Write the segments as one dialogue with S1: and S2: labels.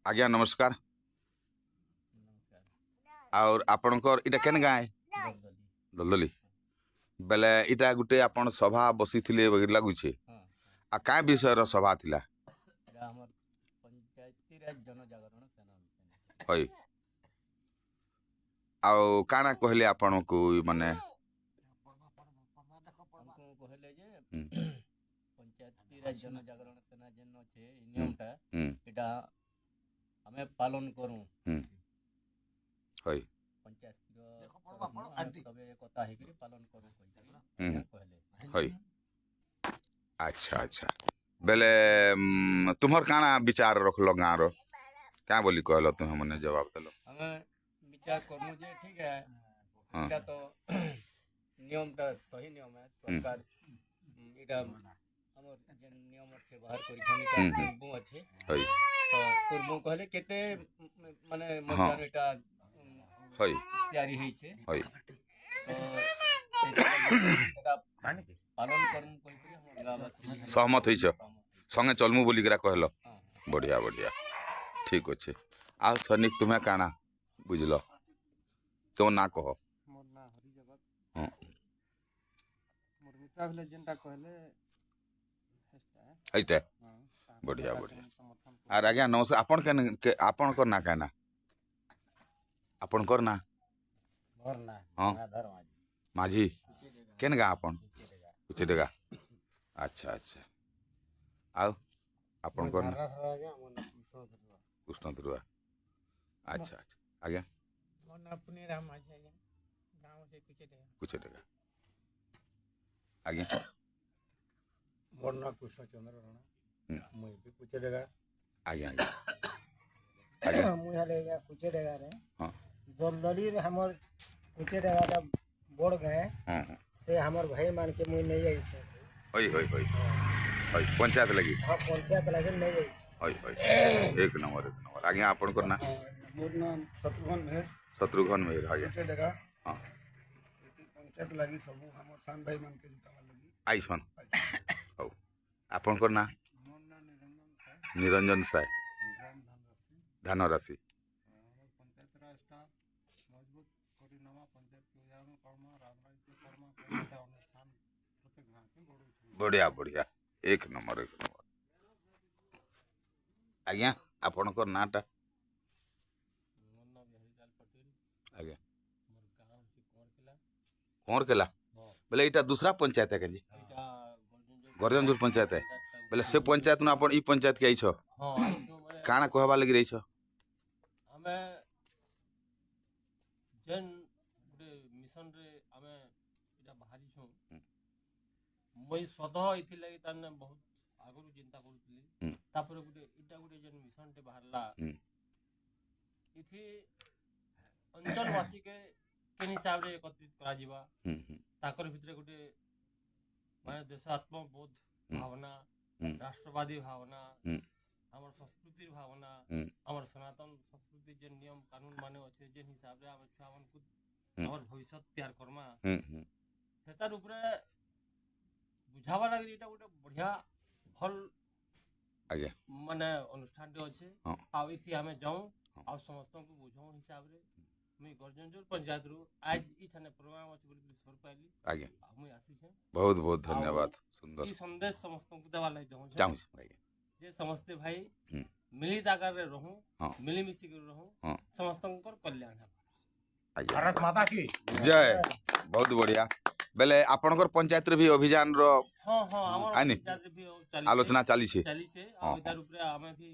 S1: आज्ञा नमस्कार। और आपणकर इटा केन गाँ है दलदली बेले इटा गुटे आपण सभा बसी थिले वगैरह लगुचे आ का विषय रो सभा थिला हई आउ काना कहले आपण को माने
S2: कहले जे पंचायती राज जन जागरण सेना जेन छे नियमटा एटा हमें पालन करूं
S1: हई
S2: पंचायत सबे एकता हेकरी पालन करूं कहले
S1: हई अच्छा अच्छा बेले तुम्हार काना विचार रखलो गाँ रो क्या बोली कहलो तुम मने जवाब देलो
S2: हमें विचार करूं जे ठीक है एटा तो नियमटा सही नियम है सरकार एटा हमर जेन नियम छे बाहर करी पूर्व अच्छे
S1: हई
S2: तो पूर्व कहले केते माने मध्यान एटा
S1: हई
S2: तैयारी है छे
S1: हई
S2: एटा पालन करूं कोई हमर गाँव
S1: सहमत होइछ संगे चलमु बोली करा कहलो बढ़िया बढ़िया ठीक अच्छे आ सनिक तुम्हें काना बुझलो तो ना कह
S3: मोर ना हरि जगत मोर मित्र भेले जेनटा कहले
S1: ऐते बढ़िया बढ़िया आर आज्ञा नमस्कार आपन कर ना कहना आपन कर ना हाँ माझी केन गा आपन कुछ देगा अच्छा अच्छा आओ आपन कर ना कृष्ण ध्रुवा अच्छा अच्छा आज्ञा कुछ देगा आज्ञा
S4: मोर ना कृष्ण चंद्र राणा मुई भी कुछ देगा
S1: आज्ञा आज्ञा
S4: मुई हाले या कुछ देगा रे
S1: हां
S4: दलदली रे हमर कुछ देगा ता बोड़ गए
S1: हां
S4: से हमर भाई मान के मुई नहीं आई से
S1: होई होई होई होई पंचायत लगी
S4: हां पंचायत लगे नहीं आई
S1: होई होई एक नंबर आज्ञा आपन करना
S4: मोर नाम
S1: शत्रुघ्न मेहर आज्ञा
S4: कुछ देगा
S1: हां
S4: पंचायत लगी सब हमर सान भाई मान के जुटा लगी
S1: आइसन हो आपन करना
S4: मोर ना निरंजन
S1: निरंजन साय
S4: धान
S1: धनराशि
S4: पंचायत राज स्टाफ मजबूत करी नवा पंचायत के कर्म राजनीतिक कर्म कविता अनुष्ठान प्रत्येक गांव के बड़ो
S1: बढ़िया बढ़िया एक नंबर आज्ञा आपणकर नाटा आज्ञा कौन केला बोले इटा दूसरा पंचायत है कजी गर्जनपुर पंचायत है बोले से पंचायत न अपन ई पंचायत के आइछ काना कहबा लगी रही छ
S2: हमें जेन गुटे मिशन रे हमें इटा बाहरी छु मई स्वतः इथि लगी ताने बहुत आगु चिंता करूथली तापर गुटे इटा गुटे जेन मिशन टे बाहरला इथि अंचलवासी के केन हिसाब रे एकत्रित करा जीवा ताकर भितरे गुटे माने देशात्मबोध भावना राष्ट्रवादी भावना हमर संस्कृति भावना हमर सनातन संस्कृति जे नियम कानून माने अछि जे हिसाब रे हम छावन खुद हमर भविष्य तैयार करमा सेतार ऊपर बुझावा लागि एटा गोटे बढ़िया फल
S1: आज्ञा
S2: माने अनुष्ठान टे अछि आ इथि हमें जाऊ आ समस्त को बुझाऊ हिसाब रे मैं गर्जनपुर पंचायत रु आज इठाने प्रोग्राम अछि बोली सर पाइली
S1: आज्ञा
S2: मुई आसी छे
S1: बहुत बहुत धन्यवाद सुंदर
S2: ई संदेश समस्त को देवा लागि
S1: चाहू आज्ञा
S2: जे समस्त भाई मिलित आकार रे रहूं मिली मिसी के रहूं समस्त को कल्याण है
S1: भारत माता की जय बहुत बढ़िया बेले आपनकर पंचायत रे भी अभियान रो
S2: हां हां हमर पंचायत रे भी
S1: आलोचना चाली छे
S2: आ इधर ऊपर हमें भी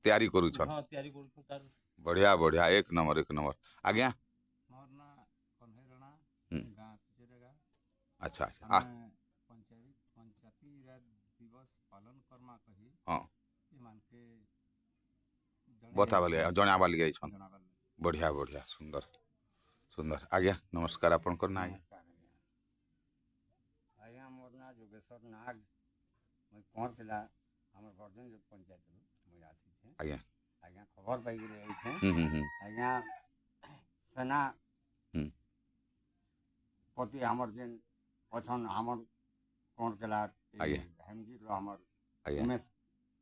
S1: तैयारी करू छ
S2: हां तैयारी करू छ तार
S1: बढ़िया बढ़िया एक नंबर आज्ञा
S3: मोर ना कन्हई राणा गाँ कुचेरेगा
S1: अच्छा अच्छा आ
S3: पंचायती राज दिवस पालन करमा कही
S1: हां
S3: ई मान के
S1: बता वाले जणावा लगे छन बढ़िया बढ़िया सुंदर सुंदर आज्ञा नमस्कार आपन करना
S5: आज्ञा मोर ना जोगेश्वर नाग मैं कोर केला हमर गर्जन जो पंचायत मैं आसी छे
S1: आज्ञा
S5: आज्ञा खबर पाई गे आई छे आज्ञा सेना पति हमर जेन पछन हमर कोर केला हेमजी रो हमर उमेश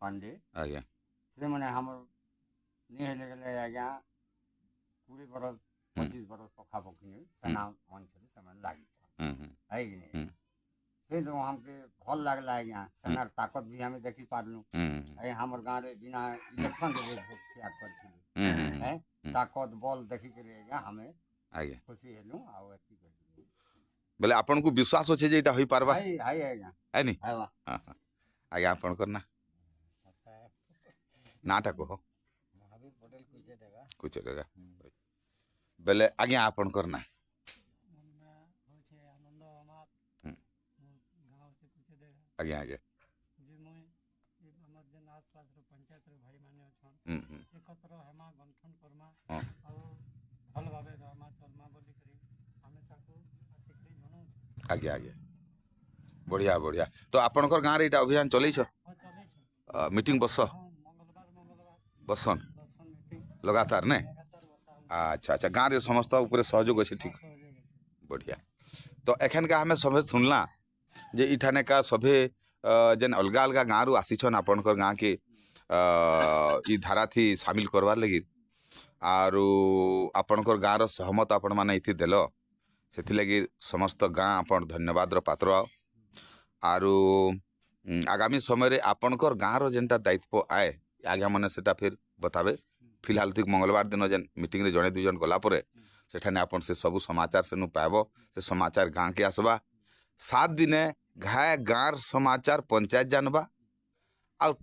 S5: पांडे
S1: आज्ञा
S5: से माने हमर नहीं हेले गले आज्ञा 20 बरस 25 बरस पखापखि सेना मंच लगी है कि नहीं से जो हमके भल लगला आज्ञा सेनार ताकत भी हमें देखी पारलु हमर गाँव रे बिना इलेक्शन के भोट त्याग कर है ताकत बल देखी करे आज्ञा हमें
S1: आज्ञा
S5: खुशी हेलु आ एति कर
S1: बोले आपन को विश्वास अच्छे जे एटा होई पारबा
S5: हाय हाय आज्ञा
S1: है नी
S5: हाय वा
S1: आज्ञा आपन करना नाटा कहो
S5: महावीर पटेल
S1: कुछ देगा बोले आज्ञा आपन करना आज्ञा आज्ञा
S3: जे मुई हमर जेन आसपास रो पंचायत रो भाई माने अछन एकत्र हेमा गंठन करमा और भल भाबे रहमा चलमा बोली करी हमें ताको आशिकरी जणौ
S1: आज्ञा आज्ञा बढ़िया बढ़िया तो आपनकर गाँव रे एटा अभियान चलै छ
S3: चले छ
S1: मीटिंग बस
S3: मंगलवार
S1: बसन
S3: दर्शन मीटिंग
S1: लगातार ने
S3: लगातार बसा
S1: अच्छा अच्छा गाँव रे समस्त ऊपर सहयोग अच्छे ठीक बढ़िया तो एखन का हमें सभे सुनला जे इठाने का सभे जेन अलगा अलगा गाँव रु आसीछन आपनकर गाँव के ई धारा थी शामिल करवार लगी आरु आपनकर गाँव सहमत आपण माने इति देल से लगी समस्त गाँ आपन धन्यवाद पात्र आरु आगामी समय रे आपनकर गाँव जेनटा दायित्व आए आज्ञा मैंने सेटा फिर बतावे फिलहाल तक मंगलवार दिन जेन मीटिंग रे जड़े 2 जन गला परे सेठाने आपन से सबू समाचार सेनु पाइब से समाचार गाँ के आसबा 7 दिने घाय गाँव समाचार पंचायत जानबा और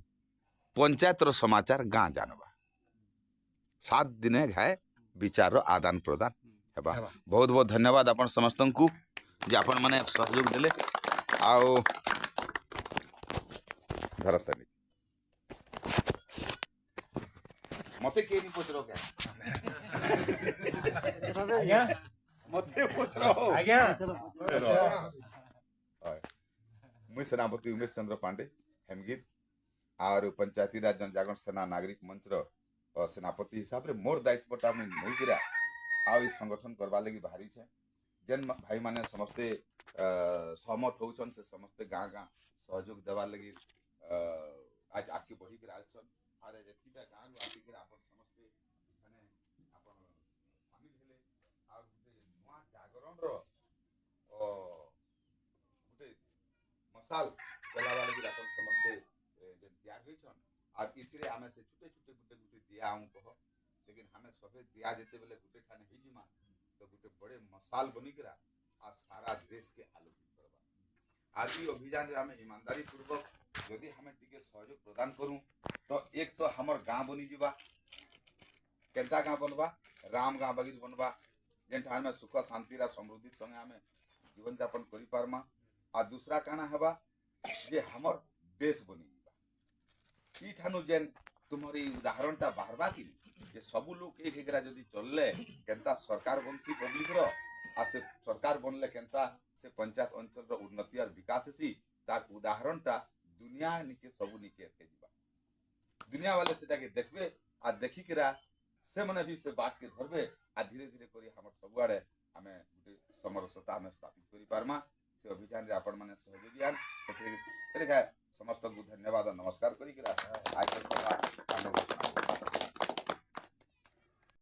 S1: पंचायत रो समाचार गाँ जानबा 7 दिने घाय विचार रो आदान प्रदान हेबा बहुत बहुत धन्यवाद अपन समस्त को जे अपन माने सहयोग देले आओ धरसनी मते के नहीं पूछ रहो क्या मते पूछ रहो
S2: आज्ञा
S1: मुई सेनापति उमेश चंद्र पांडे हेमगिर और पंचायती राज जनजागरण सेना नागरिक मंच रो सेनापति हिसाब रे मोर दायित्वटा मुई नइगिरा आ ई संगठन करबा लगी बाहरी छे जेन भाई माने समस्ते सहमत होउछन से समस्ते गाँ गाँ सहयोग देवा लगी आज आके बढ़ी के आछन आरे जेतिबा गाँ रो आके के आपन समस्ते माने आपन शामिल हेले आ गुटे नवा जागरण रो गुटे मसाल चलावा लगी आपन समस्ते जे तैयार होइछन आ इथिरे आमे से छोटे छोटे गुटे दिया आउ कह लेकिन हमें सबे दिया जेते बेले गुटे ठाने ही जिमा तो गुटे बड़े मसाल बनी करा आ सारा देश के आलोकित करबा आज ई अभियान रे हमें ईमानदारी पूर्वक यदि हमें टिके सहयोग प्रदान करूं तो एक तो हमर गाँ बनी जीवा केंता गाँ बनवा राम गाँ बगिर बनवा जेंठा हमें सुख शांति रा समृद्धि संगे हमें जीवन यापन करि पारमा आ दूसरा काना हेबा जे हमर देश बनी जीवा ई ठानु जेन तुम्हारी उदाहरणटा बाहरबा कि जे सबु लोग एक एकरा जदी चलले केंता सरकार बनसी पब्लिक रो आ से सरकार बनले केंता से पंचायत अंचल रो उन्नति और विकास हेसी तार उदाहरणटा दुनिया निके सबु निके एते जीवा दुनिया वाले सेटा के देखबे आ देखि केरा से मने भी से बात के धरबे आ धीरे धीरे करी हमर सबु आड़े हमें गुटे समरसता हमें स्थापित करि पारमा से अभियान रे आपण माने सहयोगी आन सेते समस्त को धन्यवाद और नमस्कार करी केरा आज